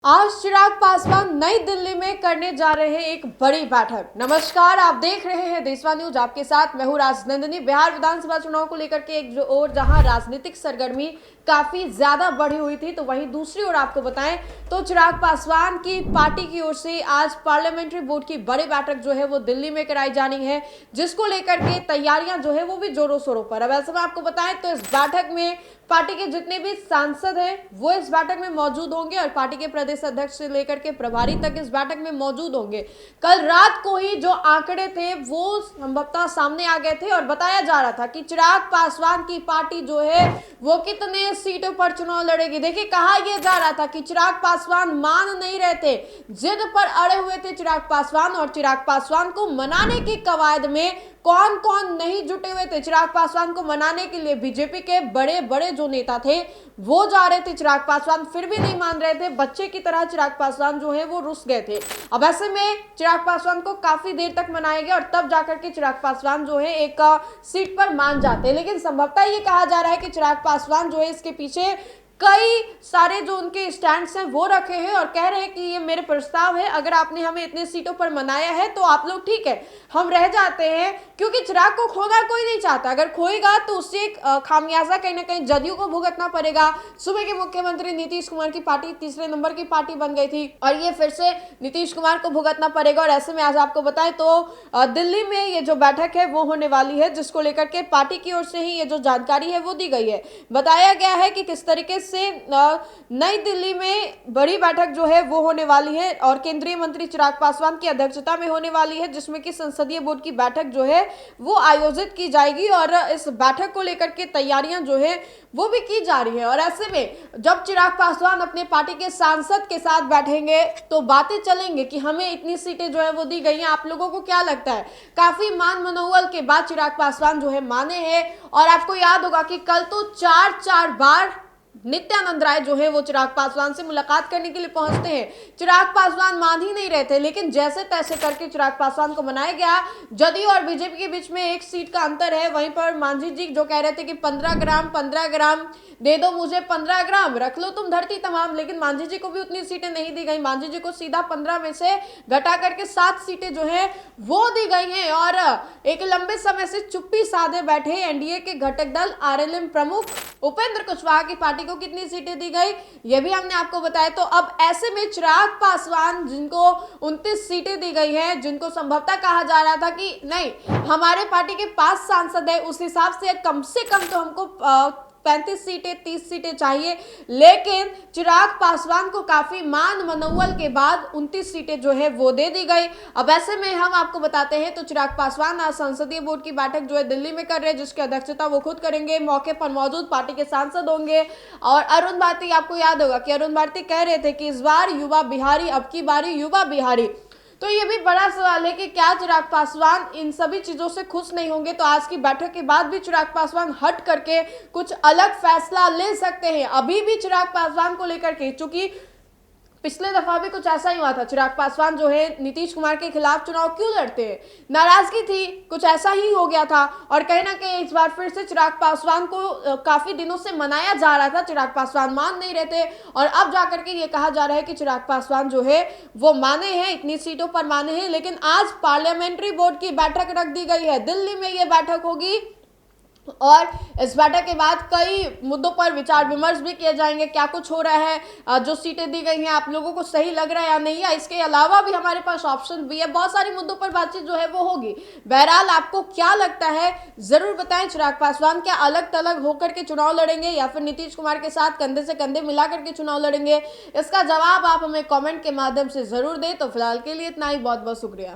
आज चिराग पासवान नई दिल्ली में करने जा रहे हैं एक बड़ी बैठक। नमस्कार, आप देख रहे हैं देशवा न्यूज, आपके साथ मैं हूं राजनंदिनी। बिहार विधानसभा चुनाव को लेकर के एक ओर जहां राजनीतिक सरगर्मी काफी ज्यादा बढ़ी हुई थी, तो वहीं दूसरी ओर आपको बताएं तो चिराग पासवान की पार्टी की ओर से आज पार्लियामेंट्री बोर्ड की बड़ी बैठक जो है वो दिल्ली में कराई जानी है, जिसको लेकर के तैयारियां जो है वो भी जोरों शोरों पर। अब ऐसे में आपको बताएं तो इस बैठक में पार्टी के जितने भी सांसद हैं वो इस बैठक में मौजूद होंगे और पार्टी के प्रदेश अध्यक्ष से लेकर के प्रभारी तक इस बैठक में मौजूद होंगे। कल रात को ही जो आंकड़े थे वो संभवतः सामने आ गए थे और बताया जा रहा था कि चिराग पासवान की पार्टी जो है वो कितने सीटों पर चुनाव लड़ेगी। देखिए, कहा यह जा रहा था कि चिराग पासवान मान नहीं रहे थे, जिद पर अड़े हुए थे चिराग पासवान, और चिराग पासवान को मनाने की कवायद में कौन कौन नहीं जुटे हुए थे। चिराग पासवान को मनाने के लिए बीजेपी के बड़े बड़े जो नेता थे वो जा रहे थे, चिराग पासवान फिर भी नहीं मान रहे थे। बच्चे की तरह चिराग पासवान जो है वो रुस गए थे। अब ऐसे में चिराग पासवान को काफी देर तक मनाया गया और तब जाकर के चिराग पासवान जो है एक सीट पर मान जाते हैं। लेकिन संभवतः ये कहा जा रहा है कि चिराग पासवान जो है इसके पीछे कई सारे जो उनके स्टैंड्स हैं वो रखे हैं और कह रहे हैं कि ये मेरे प्रस्ताव है, अगर आपने हमें इतने सीटों पर मनाया है तो आप लोग ठीक है, हम रह जाते हैं। क्योंकि चिराग को खोना कोई नहीं चाहता, अगर खोएगा तो उससे खामियाजा कहीं ना कहीं जदयू को भुगतना पड़ेगा। सुबह के मुख्यमंत्री नीतीश कुमार की पार्टी तीसरे नंबर की पार्टी बन गई थी और ये फिर से नीतीश कुमार को भुगतना पड़ेगा। और ऐसे में आज आपको बताएं तो दिल्ली में ये जो बैठक है वो होने वाली है, जिसको लेकर के पार्टी की ओर से ही ये जो जानकारी है वो दी गई है। बताया गया है कि किस तरीके से नई दिल्ली में बड़ी बैठक जो है वो होने वाली है और केंद्रीय मंत्री चिराग पासवान की अध्यक्षता में होने वाली है, जिसमें कि संसदीय बोर्ड की बैठक जो है वो आयोजित की जाएगी और इस बैठक को लेकर के तैयारियां जो है वो भी की जा रही है। और ऐसे में जब चिराग पासवान अपने पार्टी के सांसद के साथ बैठेंगे तो बातें चलेंगे कि हमें इतनी सीटें जो है वो दी गई हैं। आप लोगों को क्या लगता है? काफी मान मनोबल के बाद चिराग पासवान जो है माने हैं। और आपको याद होगा कि कल तो चार बार नित्यानंद राय जो है वो चिराग पासवान से मुलाकात करने के लिए पहुंचते हैं। चिराग पासवान मान ही नहीं रहे थे, लेकिन जैसे तैसे करके चिराग पासवान को मनाया गया। जदयू और बीजेपी के बीच में एक सीट का अंतर है, वहीं पर मांझी जी जो कह रहे थे कि 15 ग्राम दे दो मुझे, 15 ग्राम रख लो तुम धरती तमाम, लेकिन मांझी जी को भी उतनी सीटें नहीं दी गई। मांझी जी को सीधा 15 में से घटा करके 7 सीटें जो है वो दी गई हैं। और एक लंबे समय से चुप्पी साधे बैठे एनडीए के घटक दल आरएलएम प्रमुख उपेंद्र कुशवाहा की पार्टी को कितनी सीटें दी गई ये भी हमने आपको बताया। तो अब ऐसे में चिराग पासवान जिनको 29 सीटें दी गई हैं, जिनको संभवतः कहा जा रहा था कि नहीं हमारे पार्टी के 5 सांसद है, उस हिसाब से कम तो हमको 35 सीटें 30 सीटें चाहिए, लेकिन चिराग पासवान को काफी मान मनोबल के बाद 29 सीटें जो है वो दे दी गई। अब ऐसे में हम आपको बताते हैं तो चिराग पासवान आज संसदीय बोर्ड की बैठक जो है दिल्ली में कर रहे हैं, जिसकी अध्यक्षता वो खुद करेंगे। मौके पर मौजूद पार्टी के सांसद होंगे और अरुण भारती, आपको याद होगा कि अरुण भारती कह रहे थे कि इस बार युवा बिहारी, अब की बारी युवा बिहारी। तो ये भी बड़ा सवाल है कि क्या चिराग पासवान इन सभी चीजों से खुश नहीं होंगे, तो आज की बैठक के बाद भी चिराग पासवान हट करके कुछ अलग फैसला ले सकते हैं। अभी भी चिराग पासवान को लेकर के, चूंकि पिछले दफा भी कुछ ऐसा ही हुआ था, चिराग पासवान जो है नीतीश कुमार के खिलाफ चुनाव क्यों लड़ते हैं, नाराजगी थी, कुछ ऐसा ही हो गया था। और कहीं ना कहीं इस बार फिर से चिराग पासवान को काफी दिनों से मनाया जा रहा था, चिराग पासवान मान नहीं रहे थे और अब जाकर के ये कहा जा रहा है कि चिराग पासवान जो है वो माने हैं, इतनी सीटों पर माने हैं। लेकिन आज पार्लियामेंट्री बोर्ड की बैठक रख दी गई है, दिल्ली में ये बैठक होगी और इस बैठक के बाद कई मुद्दों पर विचार विमर्श भी किए जाएंगे। क्या कुछ हो रहा है, जो सीटें दी गई हैं आप लोगों को सही लग रहा है या नहीं, या इसके अलावा भी हमारे पास ऑप्शन भी है। बहुत सारे मुद्दों पर बातचीत जो है वो होगी। बहरहाल आपको क्या लगता है जरूर बताएं, चिराग पासवान क्या अलग थलग होकर के चुनाव लड़ेंगे या फिर नीतीश कुमार के साथ कंधे से कंधे मिला करके चुनाव लड़ेंगे? इसका जवाब आप हमें कॉमेंट के माध्यम से जरूर दें। तो फिलहाल के लिए इतना ही, बहुत बहुत शुक्रिया।